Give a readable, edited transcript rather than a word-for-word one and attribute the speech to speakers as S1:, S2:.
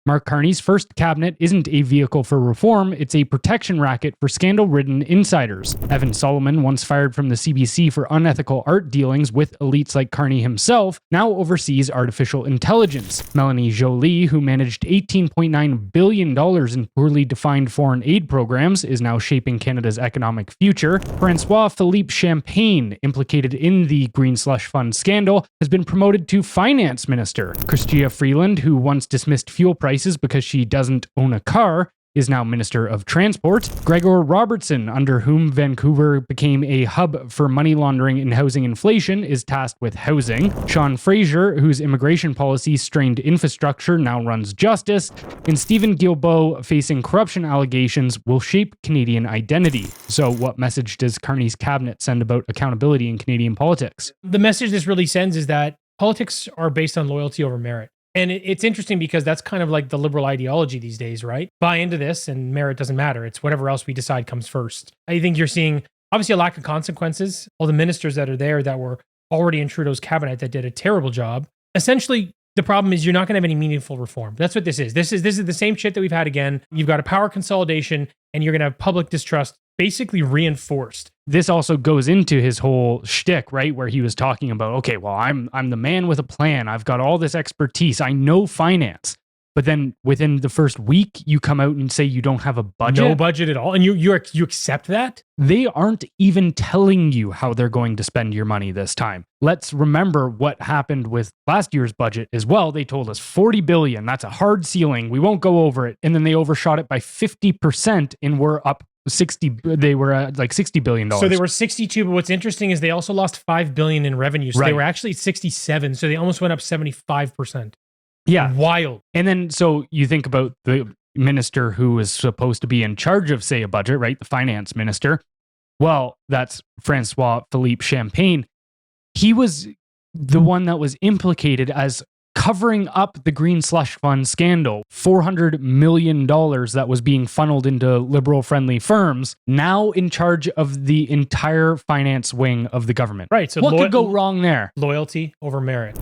S1: Mark Carney's first cabinet isn't a vehicle for reform, it's a protection racket for scandal-ridden insiders. Evan Solomon, once fired from the CBC for unethical art dealings with elites like Carney himself, now oversees artificial intelligence. Melanie Joly, who managed $18.9 billion in poorly defined foreign aid programs, is now shaping Canada's economic future. François-Philippe Champagne, implicated in the Green Slush Fund scandal, has been promoted to finance minister. Chrystia Freeland, who once dismissed fuel prices because she doesn't own a car, is now Minister of Transport. Gregor Robertson, under whom Vancouver became a hub for money laundering and housing inflation, is tasked with housing. Sean Fraser, whose immigration policy strained infrastructure, now runs justice. And Stephen Guilbeault, facing corruption allegations, will shape Canadian identity. So what message does Carney's cabinet send about accountability in Canadian politics?
S2: The message this really sends is that politics are based on loyalty over merit. And it's interesting because that's kind of like the liberal ideology these days, right? Buy into this and merit doesn't matter. It's whatever else we decide comes first. I think you're seeing obviously a lack of consequences. All the ministers that are there that were already in Trudeau's cabinet that did a terrible job. Essentially, the problem is you're not going to have any meaningful reform. That's what this is. This is the same shit that we've had again. You've got a power consolidation and you're going to have public distrust basically reinforced.
S1: This also goes into his whole shtick, right? Where he was talking about, okay, well, I'm the man with a plan. I've got all this expertise. I know finance. But then within the first week, you come out and say you don't have a budget.
S2: No budget at all. And you accept that?
S1: They aren't even telling you how they're going to spend your money this time. Let's remember what happened with last year's budget as well. They told us $40 billion. That's a hard ceiling. We won't go over it. And then they overshot it by 50% and we're up 60. They were at like $60 billion.
S2: So they were 62, but what's interesting is they also lost $5 billion in revenue. So
S1: Right.
S2: they were actually at 67. So they almost went up 75%.
S1: Yeah.
S2: Wild.
S1: And then, so you think about the minister who is supposed to be in charge of, say, a budget, right? The finance minister. Well, that's François-Philippe Champagne. He was the one that was implicated as covering up the Green Slush Fund scandal. $400 million that was being funneled into liberal-friendly firms, now in charge of the entire finance wing of the government.
S2: Right. So
S1: what could go wrong there?
S2: Loyalty over merit.